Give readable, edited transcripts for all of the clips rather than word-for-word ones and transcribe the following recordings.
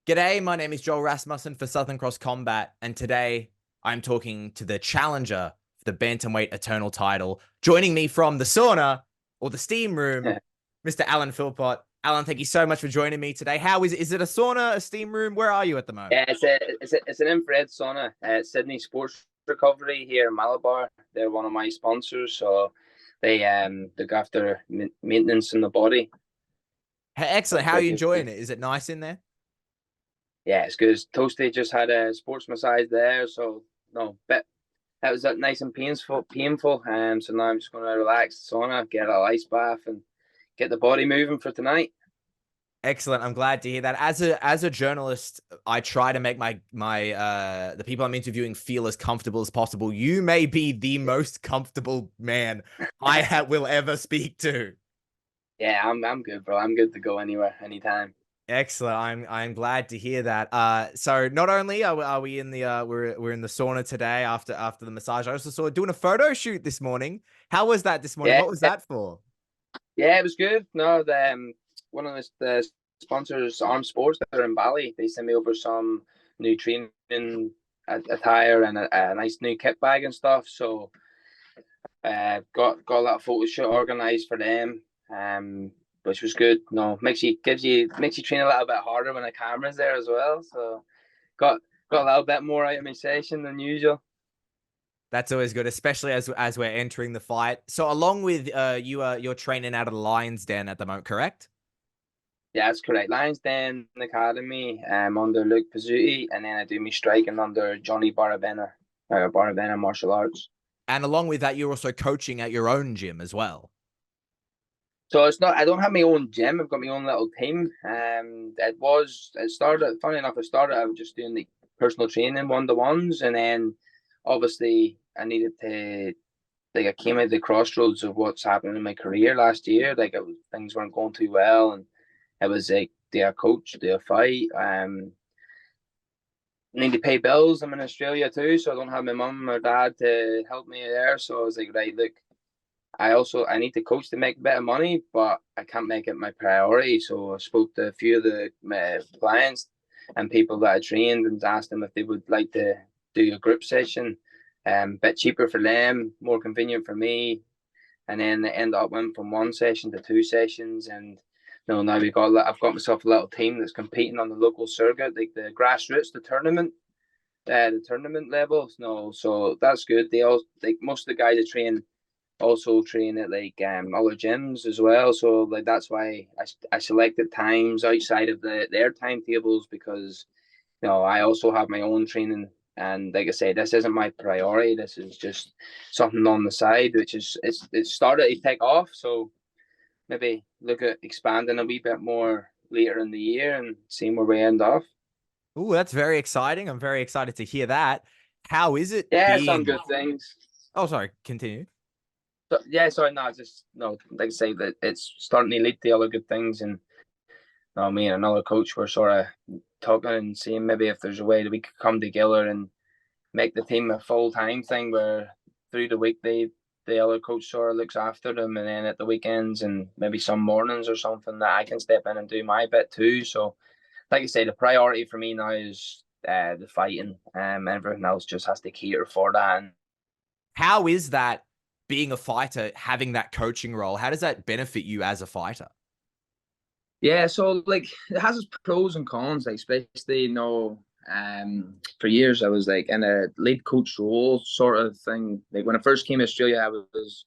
G'day, my name is Joel Rasmussen for Southern Cross Combat, and today I'm talking to the challenger for the bantamweight eternal title. Joining me from the sauna or the steam room, Mr. Alan Philpott. Alan, thank you so much for joining me today. How is it? Is it a sauna, a steam room? Where are you at the moment? Yeah, it's an infrared sauna at Sydney Sports Recovery here in Malabar. They're one of my sponsors, so they look after maintenance in the body. So Excellent. it's How are you wicked. enjoying it? Is it nice in there? Yeah, it's good. Toasty just had a sports massage there, so no, but that was nice and painful. So now I'm just going to relax the sauna, get a ice bath, and get the body moving for tonight. Excellent. I'm glad to hear that. As a journalist, I try to make the people I'm interviewing feel as comfortable as possible. You may be the most comfortable man will ever speak to. Yeah, I'm good, bro. I'm good to go anywhere, anytime. Excellent. I'm glad to hear that. So not only are we in the we're in the sauna today after the massage. I also saw doing a photo shoot this morning. How was that this morning? Yeah, What was that for? yeah, it was good. No, one of the sponsors, Arm Sports, that are in Bali. They sent me over some new training attire and a nice new kit bag and stuff. So, got a lot of photo shoot organised for them. Which was good. No, makes you train a little bit harder when the camera's there as well. So, got got a little bit more out of my session than usual. That's always good, especially as we're entering the fight. So along with you're training out of the Lions Den at the moment, correct? Yeah, that's correct. Lions Den Academy, under Luke Pizzuti, and then I do me striking under Johnny Barabena, Barabena Martial Arts. And along with that, you're also coaching at your own gym as well. So it's not. I don't have my own gym. I've got my own little team. It started. Funny enough, it started. I was just doing the personal training 1-to-1s, and then obviously I needed to. Like I came at the crossroads of what's happening in my career last year. Things weren't going too well, and it was like, do a coach, do a fight. Need to pay bills. I'm in Australia too, so I don't have my mum or dad to help me there. So I was like, right, look, I need to coach to make a bit of money, but I can't make it my priority. So I spoke to a few of the my clients and people that I trained and asked them if they would like to do a group session, bit cheaper for them, more convenient for me. And then I end up went from one session to two sessions, and now I've got myself a little team that's competing on the local circuit, like the grassroots, the tournament levels. No, so that's good. They all like most of the guys I train also train at like other gyms as well. So like that's why I selected times outside of their timetables, because I also have my own training. And like I say, this isn't my priority. This is just something on the side, which is it's started to take off. So maybe look at expanding a wee bit more later in the year and seeing where we end off. Oh, that's very exciting. I'm very excited to hear that. How is it Yeah, some being? good things. Oh, sorry. Continue. So, yeah, sorry, no, just no. Like I say, that it's starting to lead to other good things, and me and another coach were sort of talking and seeing maybe if there's a way that we could come together and make the team a full time thing where through the week the other coach sort of looks after them, and then at the weekends and maybe some mornings or something that I can step in and do my bit too. So, like I say, the priority for me now is the fighting. Everything else just has to cater for that. And How is that being a fighter, having that coaching role? How does that benefit you as a fighter? yeah, so like it has its pros and cons. Like especially, for years I was like in a lead coach role sort of thing. Like when I first came to Australia, I was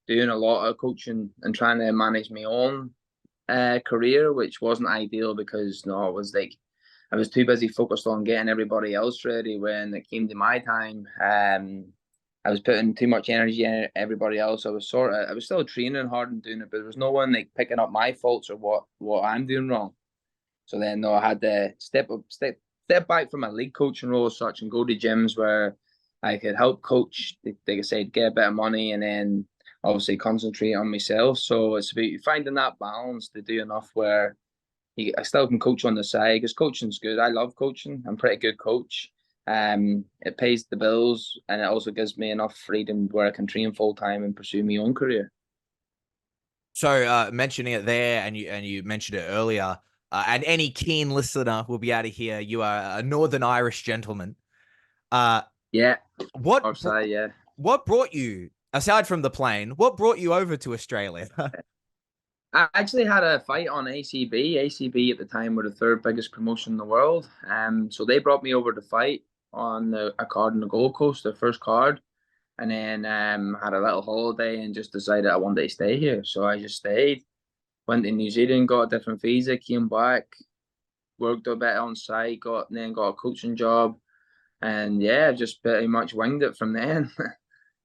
doing a lot of coaching and trying to manage my own career, which wasn't ideal because it was like I was too busy focused on getting everybody else ready. When it came to my time, I was putting too much energy in everybody else. I was still training hard and doing it, but there was no one like picking up my faults or what I'm doing wrong. So then, no, I had to step back from my league coaching role as such and go to gyms where I could help coach, like I said, get a bit of money, and then obviously concentrate on myself. So it's about finding that balance to do enough where I still can coach on the side, because coaching's good. I love coaching. I'm a pretty good coach. It pays the bills, and it also gives me enough freedom where I can train full time and pursue my own career. So mentioning it there, and you mentioned it earlier. and any keen listener will be able to hear you are a Northern Irish gentleman. Uh, Yeah, what or say, yeah. what brought you, aside from the plane, what brought you over to Australia? I actually had a fight on ACB. ACB at the time were the third biggest promotion in the world. So they brought me over to fight on a card in the Gold Coast, their first card, and then had a little holiday and just decided I wanted to stay here. So I just stayed, went to New Zealand, got a different visa, came back, worked a bit on site, got a coaching job, and yeah, just pretty much winged it from then.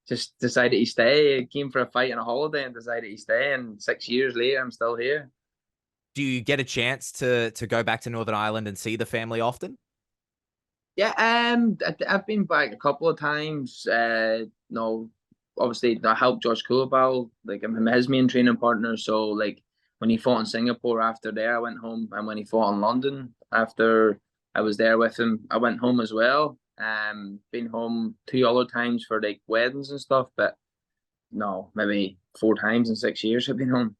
Just decided to stay. Came for a fight and a holiday and decided to stay. And 6 years later, I'm still here. Do you get a chance to go back to Northern Ireland and see the family often? Yeah, I've been back a couple of times. No, obviously I helped Josh Coolaball, like I'm his main training partner. So like when he fought in Singapore after there, I went home, and when he fought in London after I was there with him, I went home as well. Been home two other times for like weddings and stuff, but no, maybe 4 times in 6 years I've been home.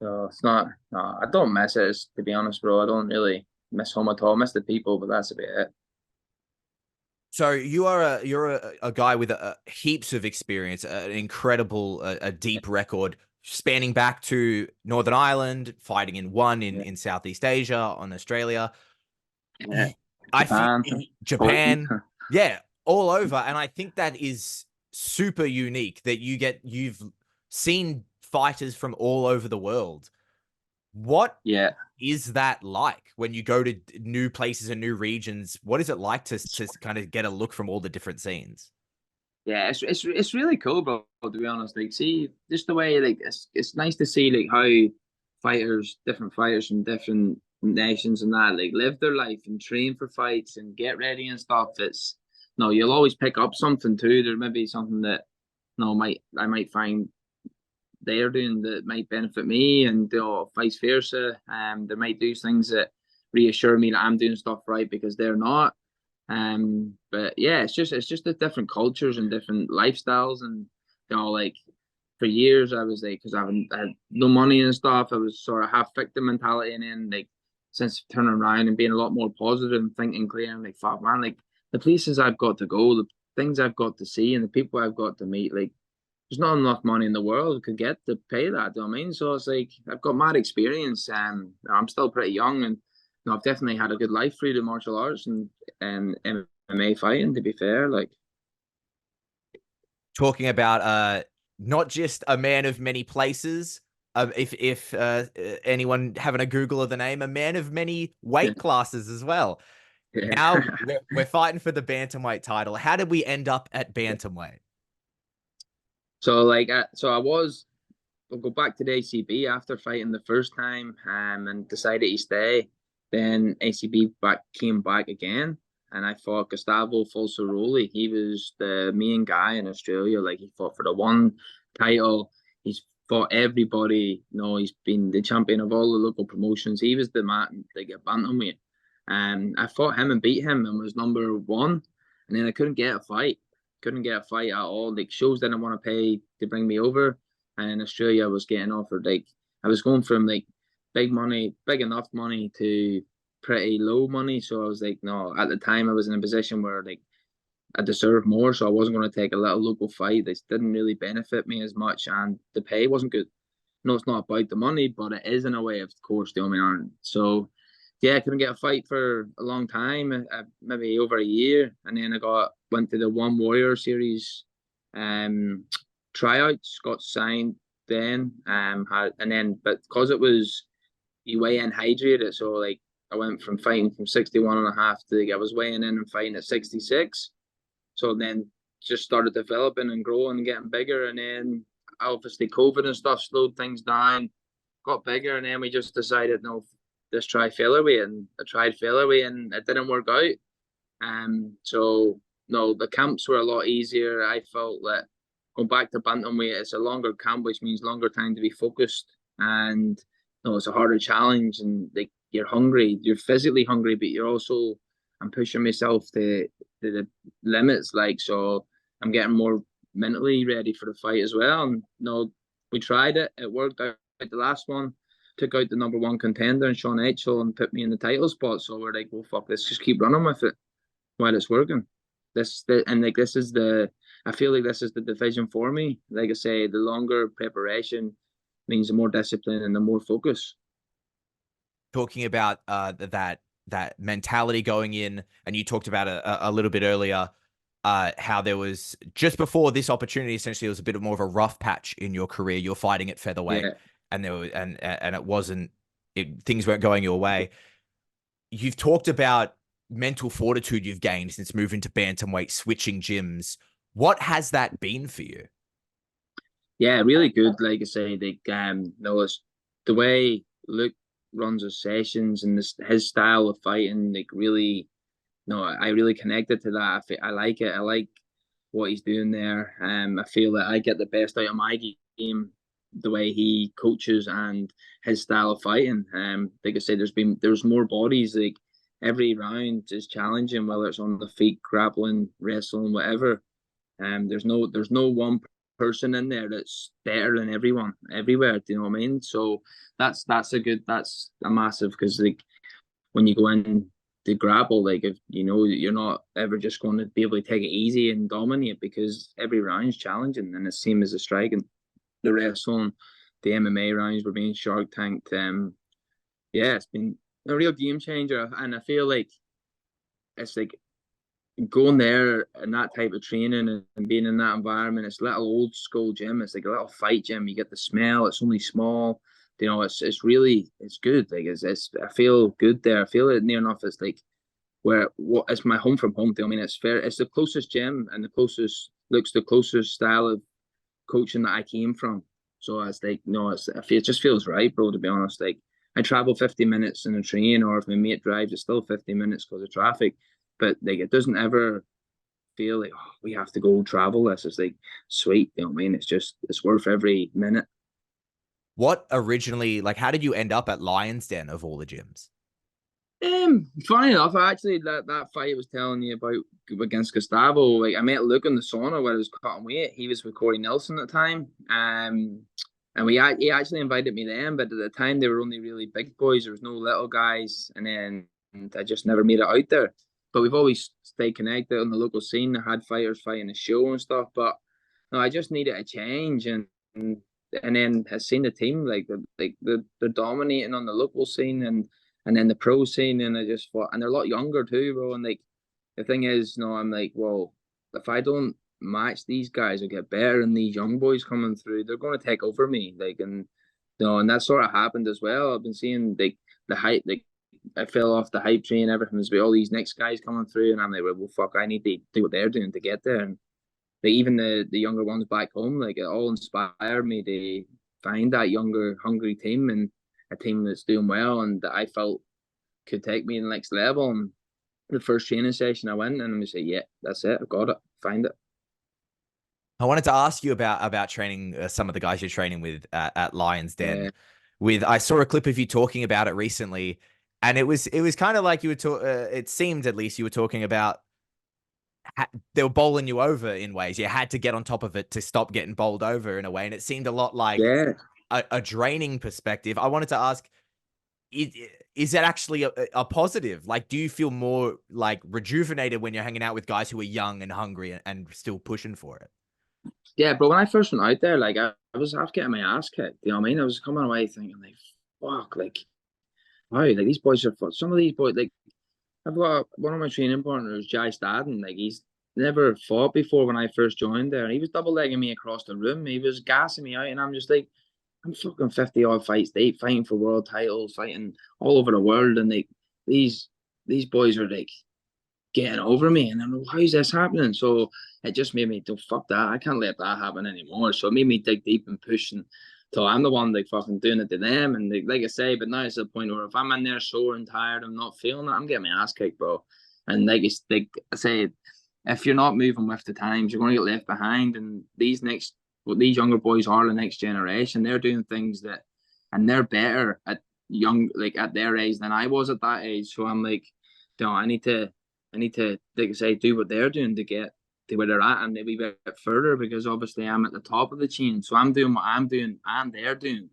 So it's not, no, I don't miss it, to be honest, bro. I don't really miss home at all. I miss the people, but that's about it. So you're a guy with heaps of experience, an incredible, a deep record spanning back to Northern Ireland, fighting in one Yeah, in Southeast Asia, on Australia. yeah. I feel Japan, Poland. Japan, yeah, all over, and I think that is super unique that you've seen fighters from all over the world. What Yeah. is that like when you go to new places and new regions? What is it like to kind of get a look from all the different scenes? Yeah, it's really cool, bro, to be honest. Like, see, just the way, like, it's nice to see, like, how different fighters from different nations and that, like, live their life and train for fights and get ready and stuff. It's, no, you'll always pick up something too. There may be something that, no, I might find they're doing that might benefit me, and vice versa. They might do things that reassure me that I'm doing stuff right because they're not. But yeah, it's just the different cultures and different lifestyles, and like for years I was like, because I had no money and stuff, I was sort of half victim mentality, and then like since turning around and being a lot more positive and thinking clear, I'm like, fuck man, like the places I've got to go, the things I've got to see, and the people I've got to meet, like there's not enough money in the world could get to pay that. Do you know what I mean? So it's like I've got mad experience, and I'm still pretty young, and I've definitely had a good life through the martial arts and MMA fighting. To be fair, like Talking about not just a man of many places. If anyone having a Google of the name, a man of many yeah, weight classes as well. Now yeah. we're fighting for the bantamweight title. How did we end up at bantamweight? So like, so I was. I'll go back to the ACB after fighting the first time, and decided to stay. Then ACB came back again, and I fought Gustavo Falsaroli. He was the main guy in Australia. Like he fought for the one title. He's fought everybody. He's been the champion of all the local promotions. He was the man, like a bantamweight. I fought him and beat him and was number one. And then I couldn't get a fight. Couldn't get a fight at all. Like shows didn't want to pay to bring me over, and in Australia I was getting offered like I was going from like big money, big enough money to pretty low money. So I was like, no, at the time I was in a position where like I deserved more, so I wasn't going to take a little local fight. This didn't really benefit me as much, and the pay wasn't good. No, it's not about the money, but it is in a way, of course, the only on. So yeah, I couldn't get a fight for a long time, maybe over a year, and then I went to the One Warrior series, um, tryouts, got signed then, and then but because it was you weigh in hydrated, so like I went from fighting from 61 and a half to like, I was weighing in and fighting at 66. So then just started developing and growing and getting bigger. And then obviously COVID and stuff slowed things down, got bigger. And then we just decided, no, let's try featherweight. And I tried featherweight and it didn't work out. So no, the camps were a lot easier. I felt that going back to bantamweight, it's a longer camp, which means longer time to be focused. And no, it's a harder challenge. And like you're hungry, you're physically hungry, but you're also I'm pushing myself to the limits. Like so, I'm getting more mentally ready for the fight as well. And no, we tried it. It worked out the last one. took out the #1 contender in Sean H.L. and put me in the title spot. So we're like, well, fuck, let's just keep running with it while it's working. This is the, I feel like this is the division for me. Like I say, the longer preparation means the more discipline and the more focus. Talking about that mentality going in, and you talked about a little bit earlier, how there was just before this opportunity, essentially, it was a bit more of a rough patch in your career. You're fighting at featherweight, Yeah. and there was, and it wasn't, things weren't going your way. You've talked about mental fortitude you've gained since moving to bantamweight, switching gyms. What has that been for you? Yeah, really good. Like I say, it's the way Luke runs his sessions and his style of fighting, like really, no, I really connected to that. I like it. I like what he's doing there. I feel that I get the best out of my game the way he coaches and his style of fighting. Like I said, there's more bodies. Like every round is challenging, whether it's on the feet, grappling, wrestling, whatever. There's no one person in there that's better than everyone everywhere. Do you know what I mean? So that's a massive, because like when you go in to grapple, like if you know you're not ever just going to be able to take it easy and dominate, because every round's challenging, and the same as the striking, the wrestling, the MMA rounds were being shark tanked. Yeah, it's been a real game changer, and I feel like it's like going there and that type of training and being in that environment. It's a little old school gym. It's like a little fight gym. You get the smell. It's only small. You know, it's really, it's good. Like it's I feel good there. I feel it near enough. It's like it's my home from home. I mean, it's fair. It's the closest gym and the closest style of coaching that I came from. So it's like, no, it just feels right, bro. To be honest, like I travel 50 minutes in a train, or if my mate drives, it's still 50 minutes because of traffic. But like, it doesn't ever feel like, oh, we have to go travel this. It's like sweet, you know what I mean? It's worth every minute. What originally, like, how did you end up at Lion's Den of all the gyms? Funny enough, actually, that fight I was telling you about against Gustavo, like I met Luke in the sauna where I was cutting weight. He was with Corey Nelson at the time. And he actually invited me then, but at the time they were only really big boys. There was no little guys, and I just never made it out there. But we've always stayed connected on the local scene. I had fighters fighting the show and stuff, but no, I just needed a change, and then I seen the team they're dominating on the local scene and then the pro scene, and I just thought, and they're a lot younger too, bro. And like the thing is, no, I'm like, well, if I don't match these guys or get better than these young boys coming through, they're going to take over me. Like, and no, and that sort of happened as well. I've been seeing like the hype, like I fell off the hype train. Everything's with all these next guys coming through, and I'm like, well, fuck, I need to do what they're doing to get there. And like even the younger ones back home, like it all inspired me to find that younger, hungry team and a team that's doing well and that I felt could take me to the next level. And the first training session I went and I was like, yeah, that's it. I've got it. Find it. I wanted to ask you about training some of the guys you're training with at Lion's Den. Yeah, I saw a clip of you talking about it recently, and it was kind of like you were it seemed at least you were talking about they were bowling you over in ways. You had to get on top of it to stop getting bowled over in a way, and it seemed a lot like yeah. a draining perspective. I wanted to ask, is that actually a positive? Like, do you feel more like rejuvenated when you're hanging out with guys who are young and hungry and still pushing for it? Yeah, bro, when I first went out there, like I was half getting my ass kicked. You know what I mean? I was coming away thinking like, fuck, like, wow, like these boys are some of these boys, like I've got one of my training partners, Jai Stadden, like he's never fought before when I first joined there. And he was double legging me across the room. He was gassing me out, and I'm just like, I'm fucking 50 odd fights deep, fighting for world titles, fighting all over the world, and like these boys are like getting over me, and I'm like, how's this happening? So it just made me go, fuck that, I can't let that happen anymore. So it made me dig deep and push, and so I'm the one like fucking doing it to them. And like I say, but now it's the point where if I'm in there sore and tired, I'm not feeling it, I'm getting my ass kicked, bro. And like I say, if you're not moving with the times, you're going to get left behind. And these younger boys are the next generation. They're doing things and they're better at at their age than I was at that age. So I'm like, I need to, like I say, do what they're doing to get to where they're at and maybe a bit further, because obviously I'm at the top of the chain. So I'm doing what I'm doing and they're doing.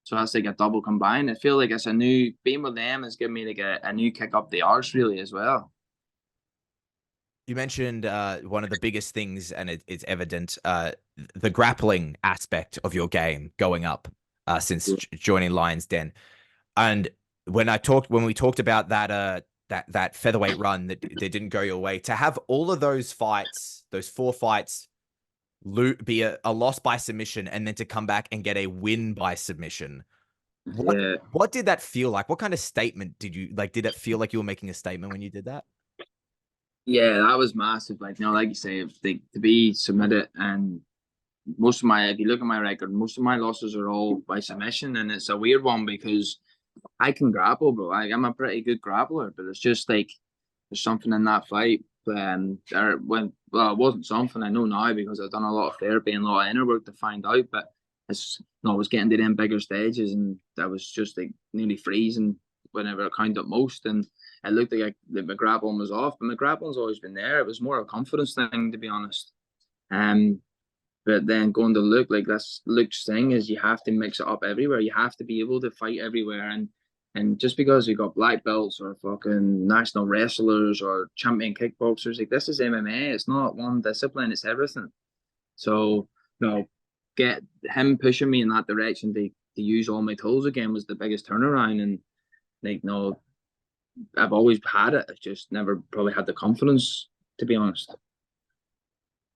So that's like a double combine. I feel like it's a new being with them has given me like a new kick up the arse really as well. You mentioned one of the biggest things, and it's evident, the grappling aspect of your game going up since joining Lions Den. And when we talked about that featherweight run that didn't go your way, to have all of those fights, those 4 fights, be a loss by submission, and then to come back and get a win by submission. Yeah. What did that feel like? What kind of statement did you like? Did it feel like you were making a statement when you did that? Yeah, that was massive. Like, like you say, if they, to be submitted, and most of my, if you look at my record, most of my losses are all by submission, and it's a weird one because I can grapple, bro. I'm a pretty good grappler, but it's just like there's something in that fight. There when well, it wasn't something I know now because I've done a lot of therapy and a lot of inner work to find out. But I was getting to them bigger stages, and I was just like nearly freezing whenever I counted up most, and it looked like my grappling was off. But my grappling's always been there. It was more a confidence thing, to be honest. Um, but then going to Luke, like that's Luke's thing is you have to mix it up everywhere. You have to be able to fight everywhere. And just because you got black belts or fucking national wrestlers or champion kickboxers, like this is MMA. It's not one discipline, it's everything. So, get him pushing me in that direction to use all my tools again was the biggest turnaround. And like no, I've always had it. I've just never probably had the confidence, to be honest.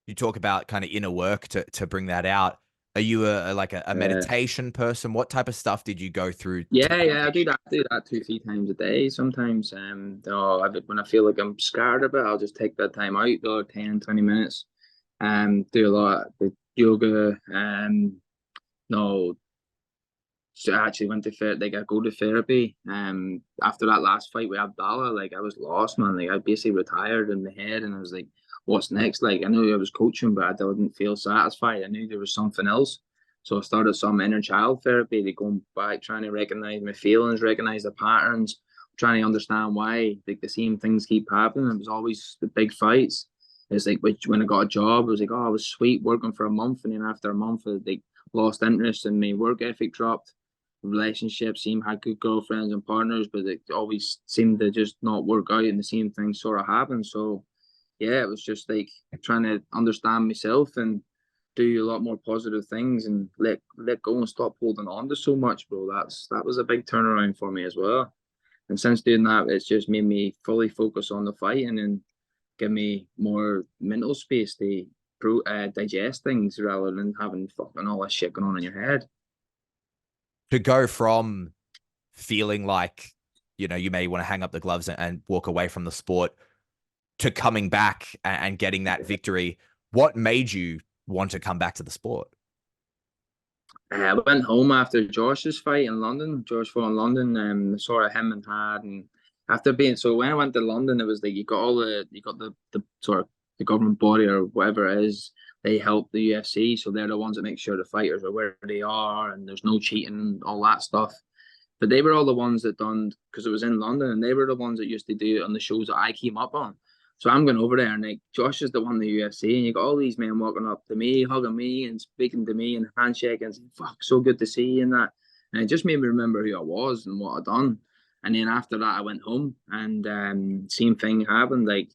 You talk about kind of inner work to bring that out. Are you a meditation person? What type of stuff did you go through? Yeah, I do that. I do that 2, 3 times a day. Sometimes, when I feel like I'm scared a bit, I'll just take that time out, go 10, 20 minutes, do a lot of yoga. No, so I actually went to like I go to therapy. After that last fight with Abdallah, like I was lost, man. Like I basically retired in my head, and I was like, "What's next?" Like I knew I was coaching, but I didn't feel satisfied. I knew there was something else, so I started some inner child therapy. Like going back, trying to recognize my feelings, recognize the patterns, trying to understand why like the same things keep happening. It was always the big fights. It's like when I got a job, it was like, oh, I was sweet working for a month, and then after a month, I like lost interest and my work ethic dropped. Relationships seemed had good girlfriends and partners, but it always seemed to just not work out, and the same thing sort of happened. So yeah, it was just like trying to understand myself and do a lot more positive things and let go and stop holding on to so much, bro. That was a big turnaround for me as well. And since doing that, it's just made me fully focus on the fighting and give me more mental space to digest things rather than having fucking all that shit going on in your head. To go from feeling like, you may want to hang up the gloves and walk away from the sport to coming back and getting that victory, what made you want to come back to the sport? I went home after Josh's fight in London. Josh fought in London, saw him and had, and after being so when I went to London, it was like you got the sort of the government body or whatever it is. They help the UFC, so they're the ones that make sure the fighters are where they are and there's no cheating and all that stuff. But they were all the ones that done because it was in London, and they were the ones that used to do it on the shows that I came up on. So I'm going over there, and like Josh is the one in the UFC, and you got all these men walking up to me, hugging me, and speaking to me, and handshaking, and saying, "Fuck, so good to see you," and that. And it just made me remember who I was and what I'd done. And then after that, I went home, and same thing happened. Like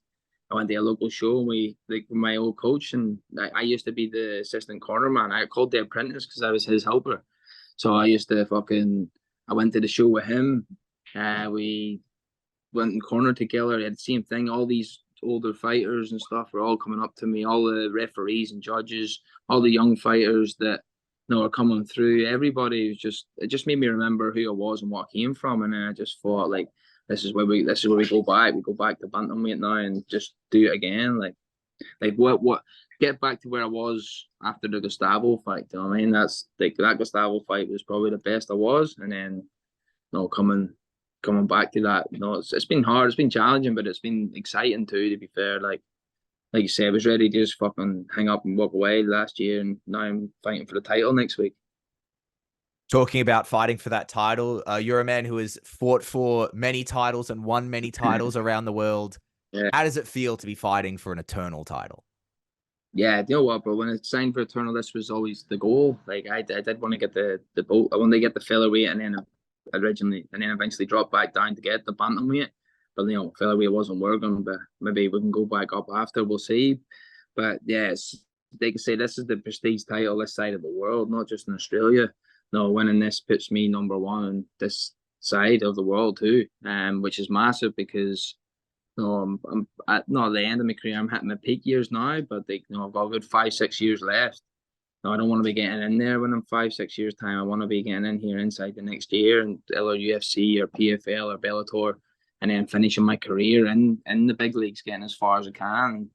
I went to a local show, and we like with my old coach, and I used to be the assistant corner man. I called the apprentice because I was his helper. So I used to fucking. I went to the show with him. We went in corner together. They had the same thing. All these older fighters and stuff were all coming up to me. All the referees and judges, all the young fighters that are coming through. Everybody was just it just made me remember who I was and what I came from. And I just thought like this is where we go back. We go back to bantamweight now and just do it again. Like what get back to where I was after the Gustavo fight. You know what I mean? That's like that Gustavo fight was probably the best I was, and then coming back to that. It's been hard, it's been challenging, but it's been exciting too. To be fair, like you say, I was ready to just fucking hang up and walk away last year, and now I'm fighting for the title next week. Talking about fighting for that title, you're a man who has fought for many titles and won many titles around the world. Yeah. How does it feel to be fighting for an eternal title? Yeah, you know what, bro? When I signed for Eternal, this was always the goal. Like I did want to get the boat. I wanted to get the featherweight, and then eventually drop back down to get the bantamweight. But featherweight wasn't working. But maybe we can go back up after. We'll see. But yeah, they can say this is the prestige title this side of the world, not just in Australia. No, winning this puts me number one on this side of the world too, which is massive because I'm at not the end of my career. I'm hitting my peak years now, but I've got a good 5, 6 years left. No, I don't want to be getting in there when I'm 5, 6 years time. I want to be getting in here inside the next year and either UFC or PFL or Bellator, and then finishing my career in the big leagues, getting as far as I can.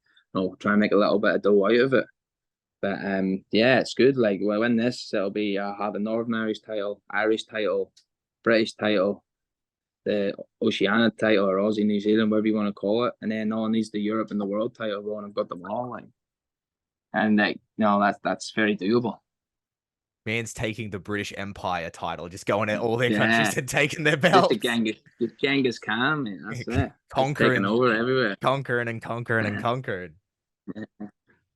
Try and make a little bit of dough out of it. But yeah, it's good. Like when I win this, it'll be have the Northern Irish title, British title, the Oceania title or Aussie New Zealand, whatever you want to call it, and then on these the Europe and the world title, bro, and I've got them all and that's very doable. Man's taking the British Empire title, just going at all their countries and taking their belts. Just Genghis Khan, man. That's it. Conquering, taking over everywhere. Conquering and conquering.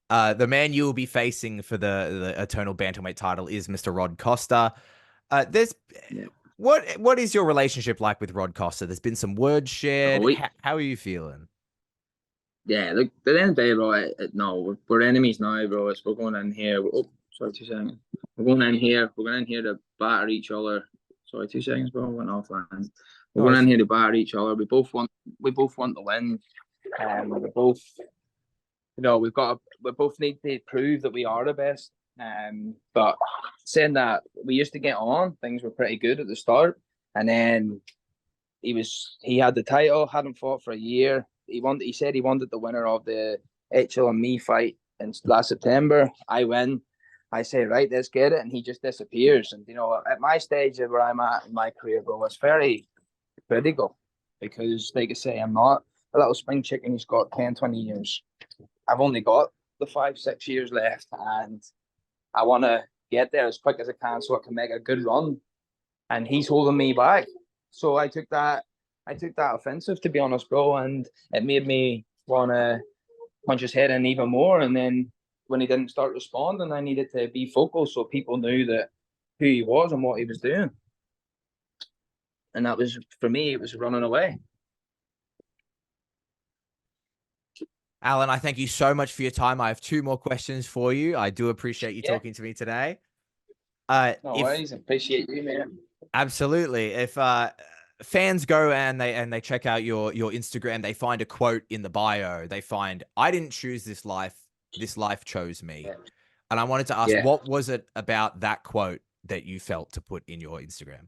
The man you will be facing for the Eternal Bantamweight title is Mr. Rod Costa. What is your relationship like with Rod Costa? There's been some words shared. How are you feeling? Yeah, look, at the end of the day, bro, no, we're enemies now, bro. We're going in here. Oh, sorry, 2 seconds. We're going in here. We're going in here to batter each other. Sorry, 2 seconds, bro. Went offline. We're going in here to batter each other. We both want to win. We both, we both need to prove that we are the best. But saying that, we used to get on. Things were pretty good at the start, and then he had the title, hadn't fought for a year. He said he wanted the winner of the HL and me fight in last September. I win. I say, right, let's get it. And he just disappears. And, at my stage of where I'm at in my career, bro, it's very critical because, like I say, I'm not a little spring chicken who's got 10, 20 years. I've only got the 5, 6 years left. And I want to get there as quick as I can so I can make a good run. And he's holding me back. So I took that offensive, to be honest, bro, and it made me want to punch his head in even more. And then when he didn't start responding, I needed to be vocal so people knew that who he was and what he was doing. And that was, for me, it was running away. Alan, I thank you so much for your time. I have 2 more questions for you. I do appreciate you talking to me today. No worries. Appreciate you, man. Absolutely. If fans go and they check out your Instagram, they find a quote in the bio. They find, "I didn't choose this life chose me." Yeah. And I wanted to ask, what was it about that quote that you felt to put in your Instagram?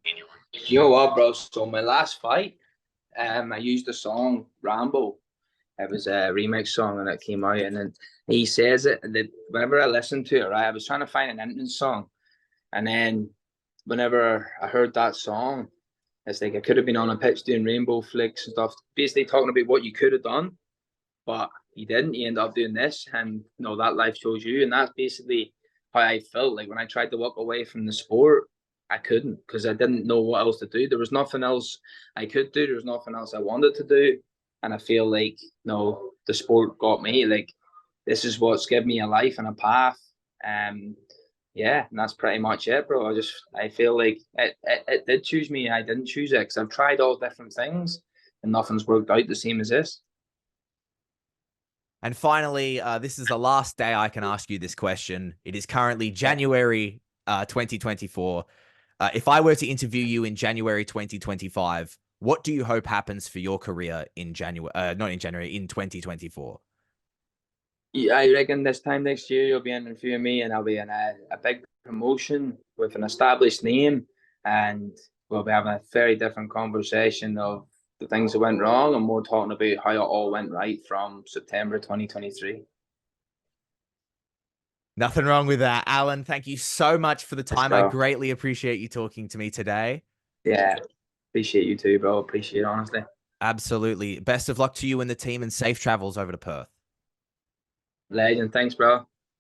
You know what, bro? So my last fight, I used the song Rambo. It was a remix song and it came out, and then he says it. And whenever I listened to it, right, I was trying to find an entrance song, and then whenever I heard that song, it's like I could have been on a pitch doing rainbow flicks and stuff, basically talking about what you could have done, but you didn't. You end up doing this, and that life chose you, and that's basically how I felt. Like when I tried to walk away from the sport, I couldn't because I didn't know what else to do. There was nothing else I could do. There was nothing else I wanted to do, and I feel like the sport got me. Like this is what's given me a life and a path. Yeah, and that's pretty much it, bro. I feel like it did choose me. I didn't choose it because I've tried all different things and nothing's worked out the same as this. And finally, this is the last day I can ask you this question. It is currently January 2024. If I were to interview you in January 2025, what do you hope happens for your career in January? Not in January, in 2024. Yeah, I reckon this time next year you'll be interviewing me, and I'll be in a big promotion with an established name, and we'll be having a very different conversation of the things that went wrong, and more talking about how it all went right from September 2023. Nothing wrong with that. Alan, thank you so much for the time. I greatly appreciate you talking to me today. Yeah, appreciate you too, bro. Appreciate it, honestly. Absolutely. Best of luck to you and the team, and safe travels over to Perth. Legend. Thanks, bro.